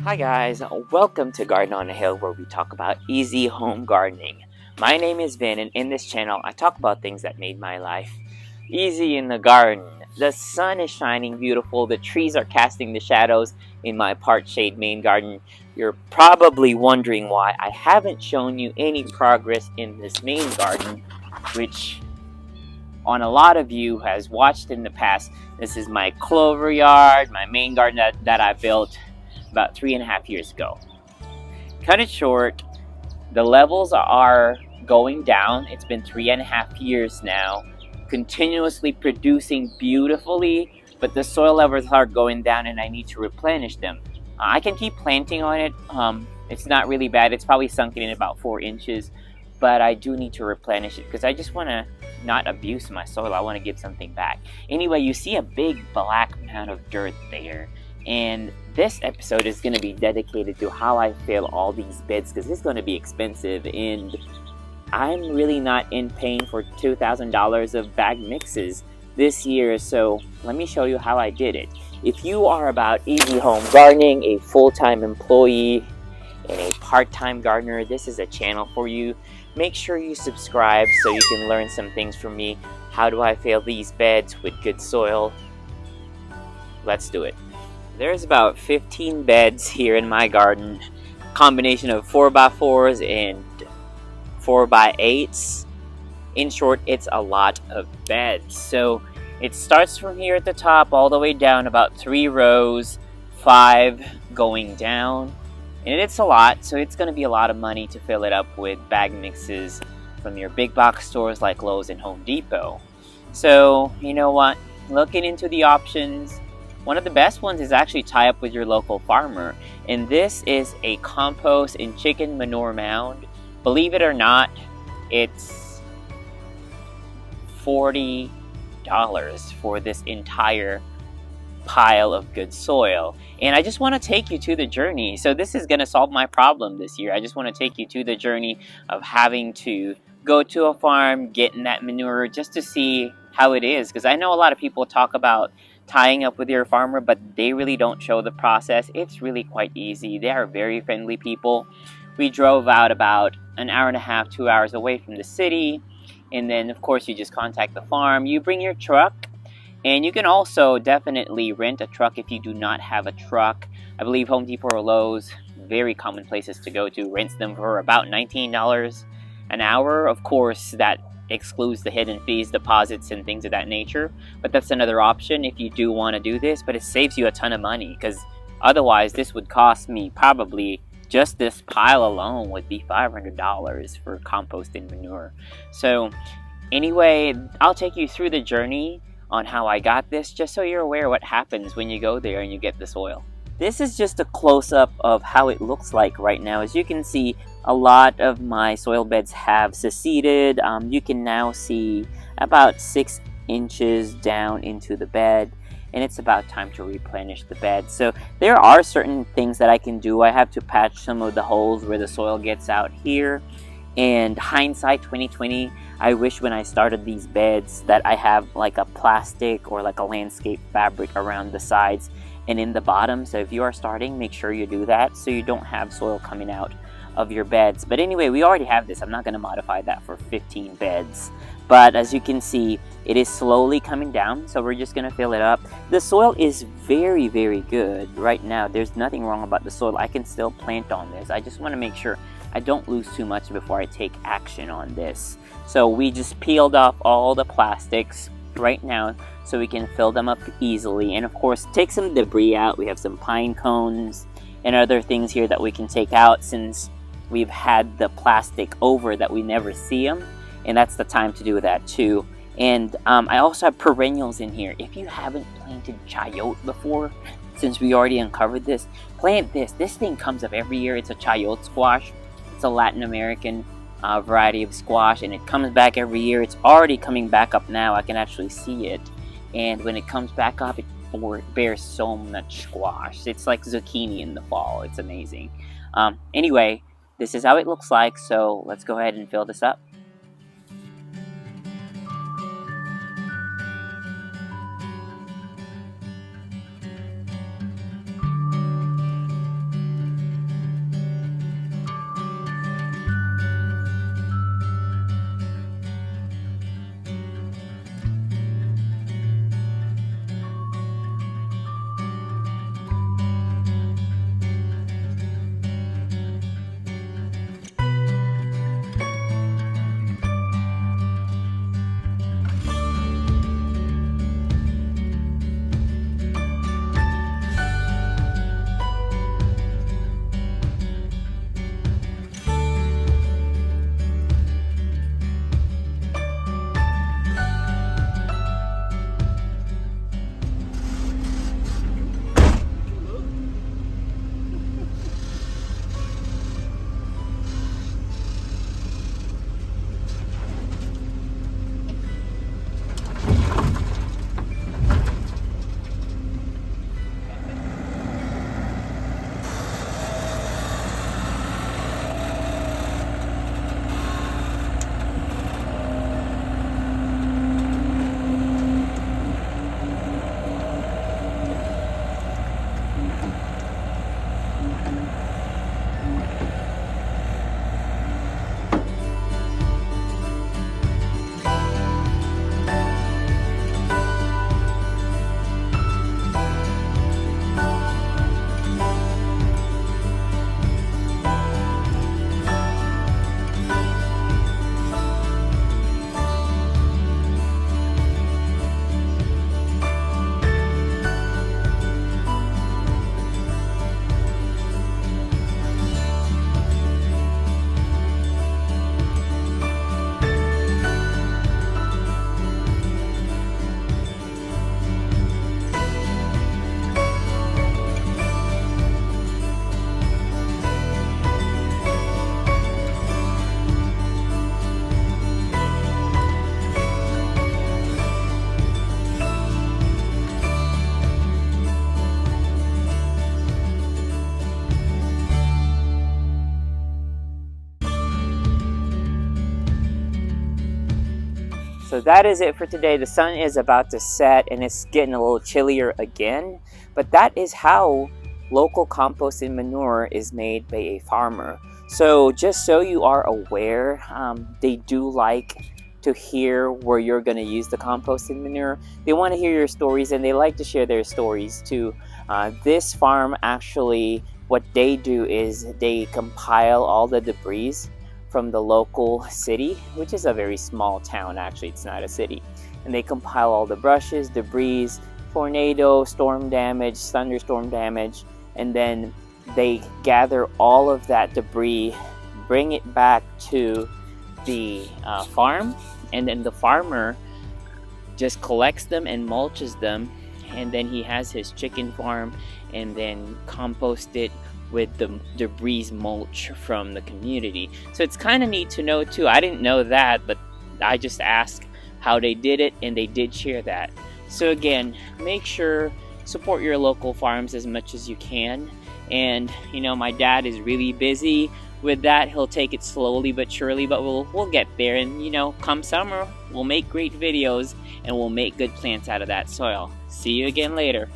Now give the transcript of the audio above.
Hi guys, welcome to Garden on a Hill where we talk about easy home gardening. My name is Vin and in this channel I talk about things that made my life easy in the garden. The sun is shining beautiful, the trees are casting the shadows in my part shade main garden. You're probably wondering why I haven't shown you any progress in this main garden, which on a lot of you has watched in the past. This is my clover yard, my main garden that I built about 3.5 years ago. Cut it short, the levels are going down. It's been 3.5 years now, continuously producing beautifully, but the soil levels are going down and I need to replenish them. I can keep planting on it. It's not really bad. It's probably sunken in about 4 inches, but I do need to replenish it because I just want to not abuse my soil. I want to give something back. Anyway, you see a big black mound of dirt there. And this episode is going to be dedicated to how I fill all these beds because it's going to be expensive and I'm really not in paying for $2,000 of bag mixes this year. So let me show you how I did it. If you are about easy home gardening, a full-time employee, and a part-time gardener, this is a channel for you. Make sure you subscribe so you can learn some things from me. How do I fill these beds with good soil? Let's do it. There's about 15 beds here in my garden, combination of 4x4s and 4x8s. In short, it's a lot of beds. So it starts from here at the top all the way down, about 3 rows, 5 going down. And it's a lot, so it's going to be a lot of money to fill it up with bag mixes from your big box stores like Lowe's and Home Depot. So, you know what? Looking into the options, one of the best ones is actually tie up with your local farmer. And this is a compost and chicken manure mound. Believe it or not, it's $40 for this entire pile of good soil. And I just want to take you to the journey. So this is going to solve my problem this year. I just want to take you to the journey of having to go to a farm, getting that manure just to see how it is. Because I know a lot of people talk about tying up with your farmer, but they really don't show the process. It's really quite easy. They are very friendly people. We drove out about an hour and a half, 2 hours away from the city. And then, of course, you just contact the farm. You bring your truck. And you can also definitely rent a truck if you do not have a truck. I believe Home Depot or Lowe's, very common places to go to, rents them for about $19 an hour. Of course, that excludes the hidden fees, deposits, and things of that nature. But that's another option if you do want to do this. But it saves you a ton of money because otherwise this would cost me probably, just this pile alone would be $500 for compost and manure. So anyway, I'll take you through the journey on how I got this, just so you're aware what happens when you go there and you get the soil. This is just a close-up of how it looks like right now. As you can see, a lot of my soil beds have seceded. You can now see about 6 inches down into the bed, and it's about time to replenish the bed. So there are certain things that I can do. I have to patch some of the holes where the soil gets out here. And hindsight 2020, I wish when I started these beds that I have like a plastic or like a landscape fabric around the sides and in the bottom. So if you are starting, make sure you do that so you don't have soil coming out of your beds. But anyway, we already have this. I'm not going to modify that for 15 beds. But as you can see, it is slowly coming down. So we're just going to fill it up. The soil is very, very good right now. There's nothing wrong about the soil. I can still plant on this. I just want to make sure I don't lose too much before I take action on this. So we just peeled off all the plastics right now so we can fill them up easily. And of course, take some debris out. We have some pine cones and other things here that we can take out since we've had the plastic over that we never see them. And that's the time to do that too. And I also have perennials in here. If you haven't planted chayote before, since we already uncovered this, plant this. This thing comes up every year. It's a chayote squash. It's a Latin American variety of squash, and it comes back every year. It's already coming back up now. I can actually see it. And when it comes back up, it bears so much squash. It's like zucchini in the fall. It's amazing. Anyway, this is how it looks like, so let's go ahead and fill this up. So that is it for today. The sun is about to set and it's getting a little chillier again, but that is how local composting manure is made by a farmer. So just so you are aware, they do like to hear where you're going to use the composting manure. They want to hear your stories and they like to share their stories too. This farm actually, what they do is they compile all the debris from the local city, which is a very small town actually, it's not a city. And they compile all the brushes, debris, tornado, storm damage, thunderstorm damage, and then they gather all of that debris, bring it back to the farm, and then the farmer just collects them and mulches them, and then he has his chicken farm and then compost it with the debris mulch from the community. So it's kind of neat to know too. I didn't know that, but I just asked how they did it and they did share that. So again, make sure support your local farms as much as you can. And you know, my dad is really busy with that. He'll take it slowly but surely, but we'll get there. And you know, come summer, we'll make great videos and we'll make good plants out of that soil. See you again later.